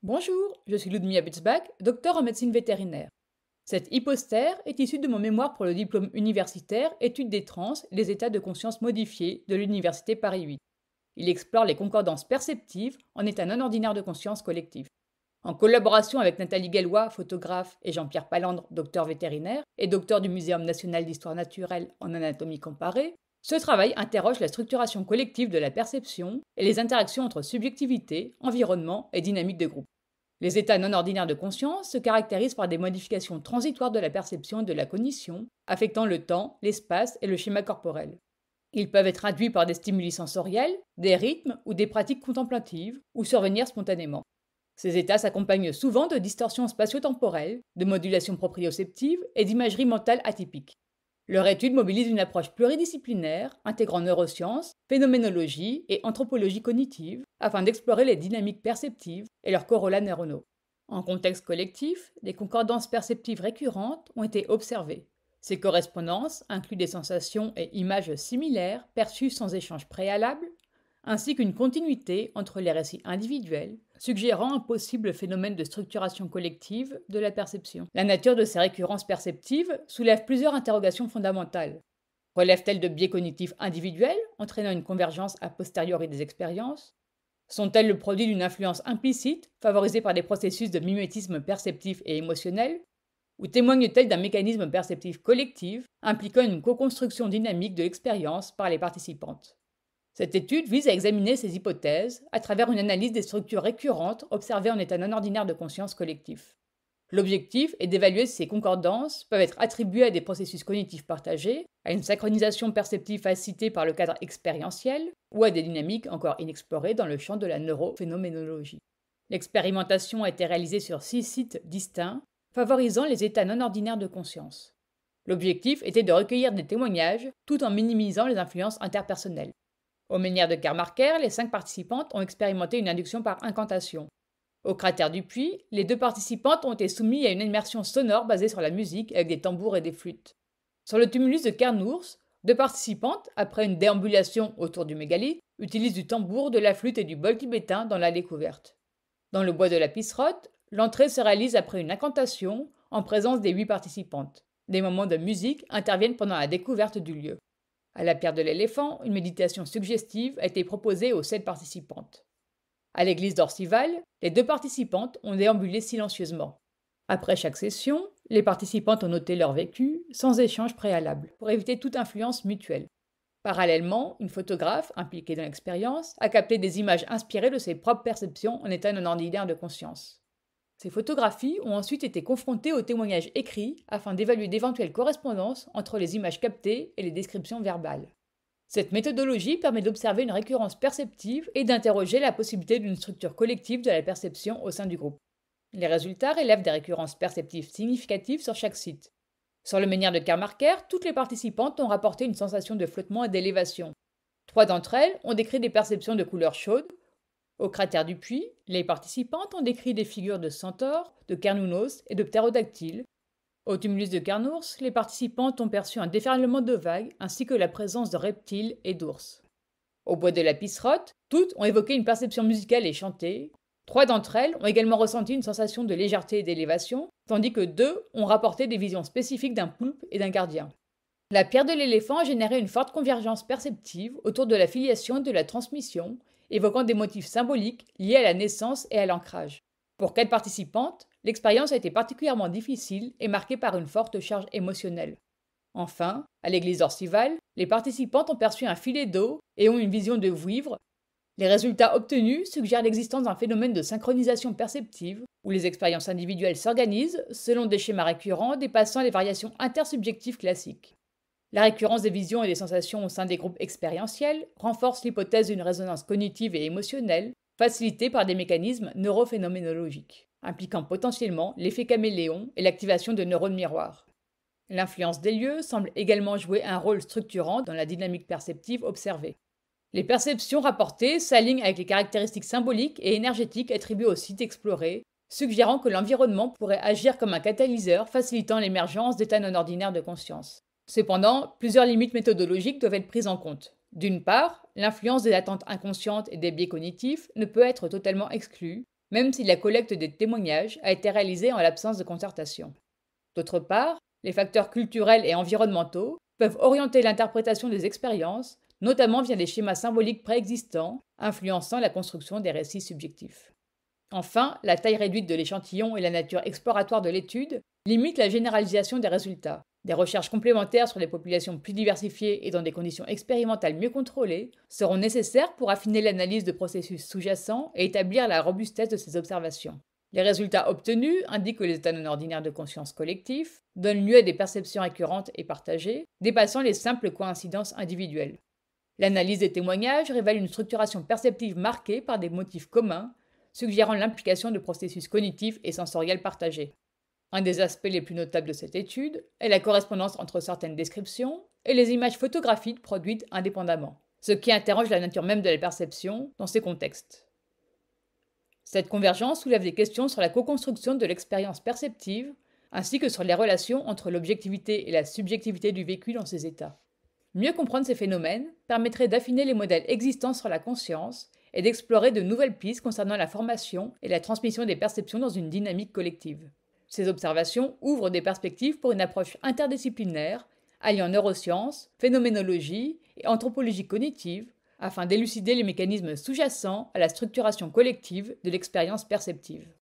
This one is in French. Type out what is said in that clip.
Bonjour, je suis Ludmilla Butzbach, docteur en médecine vétérinaire. Cette hypostère est issue de mon mémoire pour le diplôme universitaire Études des trans et des états de conscience modifiés de l'Université Paris 8. Il explore les concordances perceptives en état non ordinaire de conscience collective. En collaboration avec Nathalie Gallois, photographe, et Jean-Pierre Palandre, docteur vétérinaire et docteur du Muséum national d'histoire naturelle en anatomie comparée, ce travail interroge la structuration collective de la perception et les interactions entre subjectivité, environnement et dynamique de groupe. Les états non ordinaires de conscience se caractérisent par des modifications transitoires de la perception et de la cognition, affectant le temps, l'espace et le schéma corporel. Ils peuvent être induits par des stimuli sensoriels, des rythmes ou des pratiques contemplatives, ou survenir spontanément. Ces états s'accompagnent souvent de distorsions spatio-temporelles, de modulations proprioceptives et d'imagerie mentale atypique. Leur étude mobilise une approche pluridisciplinaire, intégrant neurosciences, phénoménologie et anthropologie cognitive, afin d'explorer les dynamiques perceptives et leurs corrélats neuronaux. En contexte collectif, des concordances perceptives récurrentes ont été observées. Ces correspondances incluent des sensations et images similaires perçues sans échange préalable, ainsi qu'une continuité entre les récits individuels, suggérant un possible phénomène de structuration collective de la perception. La nature de ces récurrences perceptives soulève plusieurs interrogations fondamentales. Relèvent-elles de biais cognitifs individuels, entraînant une convergence a posteriori des expériences? Sont-elles le produit d'une influence implicite, favorisée par des processus de mimétisme perceptif et émotionnel? Ou témoignent-elles d'un mécanisme perceptif collectif, impliquant une co-construction dynamique de l'expérience par les participantes? Cette étude vise à examiner ces hypothèses à travers une analyse des structures récurrentes observées en état non ordinaire de conscience collectif. L'objectif est d'évaluer si ces concordances peuvent être attribuées à des processus cognitifs partagés, à une synchronisation perceptive facilitée par le cadre expérientiel, ou à des dynamiques encore inexplorées dans le champ de la neurophénoménologie. L'expérimentation a été réalisée sur 6 sites distincts, favorisant les états non ordinaires de conscience. L'objectif était de recueillir des témoignages tout en minimisant les influences interpersonnelles. Au menhir de Kermarker, les 5 participantes ont expérimenté une induction par incantation. Au cratère du puits, les 2 participantes ont été soumises à une immersion sonore basée sur la musique avec des tambours et des flûtes. Sur le tumulus de Kernours, 2 participantes, après une déambulation autour du mégalithe, utilisent du tambour, de la flûte et du bol tibétain dans la découverte. Dans le bois de la Pisserotte, l'entrée se réalise après une incantation en présence des 8 participantes. Des moments de musique interviennent pendant la découverte du lieu. À la pierre de l'éléphant, une méditation suggestive a été proposée aux 7 participantes. À l'église d'Orcival, les 2 participantes ont déambulé silencieusement. Après chaque session, les participantes ont noté leur vécu, sans échange préalable, pour éviter toute influence mutuelle. Parallèlement, une photographe, impliquée dans l'expérience, a capté des images inspirées de ses propres perceptions en état non ordinaire de conscience. Ces photographies ont ensuite été confrontées aux témoignages écrits afin d'évaluer d'éventuelles correspondances entre les images captées et les descriptions verbales. Cette méthodologie permet d'observer une récurrence perceptive et d'interroger la possibilité d'une structure collective de la perception au sein du groupe. Les résultats relèvent des récurrences perceptives significatives sur chaque site. Sur le menhir de Kermarker, toutes les participantes ont rapporté une sensation de flottement et d'élévation. 3 d'entre elles ont décrit des perceptions de couleurs chaudes. Au cratère du puits, les participantes ont décrit des figures de centaures, de kernounos et de ptérodactyles. Au tumulus de Kernours, les participantes ont perçu un déferlement de vagues ainsi que la présence de reptiles et d'ours. Au bois de la Pisserotte, toutes ont évoqué une perception musicale et chantée. 3 d'entre elles ont également ressenti une sensation de légèreté et d'élévation, tandis que 2 ont rapporté des visions spécifiques d'un poulpe et d'un gardien. La pierre de l'éléphant a généré une forte convergence perceptive autour de la filiation et de la transmission, évoquant des motifs symboliques liés à la naissance et à l'ancrage. Pour 4 participantes, l'expérience a été particulièrement difficile et marquée par une forte charge émotionnelle. Enfin, à l'église d'Orcival, les participantes ont perçu un filet d'eau et ont une vision de vouivre. Les résultats obtenus suggèrent l'existence d'un phénomène de synchronisation perceptive, où les expériences individuelles s'organisent selon des schémas récurrents dépassant les variations intersubjectives classiques. La récurrence des visions et des sensations au sein des groupes expérientiels renforce l'hypothèse d'une résonance cognitive et émotionnelle, facilitée par des mécanismes neurophénoménologiques, impliquant potentiellement l'effet caméléon et l'activation de neurones miroirs. L'influence des lieux semble également jouer un rôle structurant dans la dynamique perceptive observée. Les perceptions rapportées s'alignent avec les caractéristiques symboliques et énergétiques attribuées au site exploré, suggérant que l'environnement pourrait agir comme un catalyseur facilitant l'émergence d'états non ordinaires de conscience. Cependant, plusieurs limites méthodologiques doivent être prises en compte. D'une part, l'influence des attentes inconscientes et des biais cognitifs ne peut être totalement exclue, même si la collecte des témoignages a été réalisée en l'absence de concertation. D'autre part, les facteurs culturels et environnementaux peuvent orienter l'interprétation des expériences, notamment via des schémas symboliques préexistants, influençant la construction des récits subjectifs. Enfin, la taille réduite de l'échantillon et la nature exploratoire de l'étude limitent la généralisation des résultats. Des recherches complémentaires sur des populations plus diversifiées et dans des conditions expérimentales mieux contrôlées seront nécessaires pour affiner l'analyse de processus sous-jacents et établir la robustesse de ces observations. Les résultats obtenus indiquent que les états non ordinaires de conscience collectif donnent lieu à des perceptions récurrentes et partagées, dépassant les simples coïncidences individuelles. L'analyse des témoignages révèle une structuration perceptive marquée par des motifs communs, suggérant l'implication de processus cognitifs et sensoriels partagés. Un des aspects les plus notables de cette étude est la correspondance entre certaines descriptions et les images photographiques produites indépendamment, ce qui interroge la nature même de la perception dans ces contextes. Cette convergence soulève des questions sur la co-construction de l'expérience perceptive, ainsi que sur les relations entre l'objectivité et la subjectivité du vécu dans ces états. Mieux comprendre ces phénomènes permettrait d'affiner les modèles existants sur la conscience et d'explorer de nouvelles pistes concernant la formation et la transmission des perceptions dans une dynamique collective. Ces observations ouvrent des perspectives pour une approche interdisciplinaire, alliant neurosciences, phénoménologie et anthropologie cognitive, afin d'élucider les mécanismes sous-jacents à la structuration collective de l'expérience perceptive.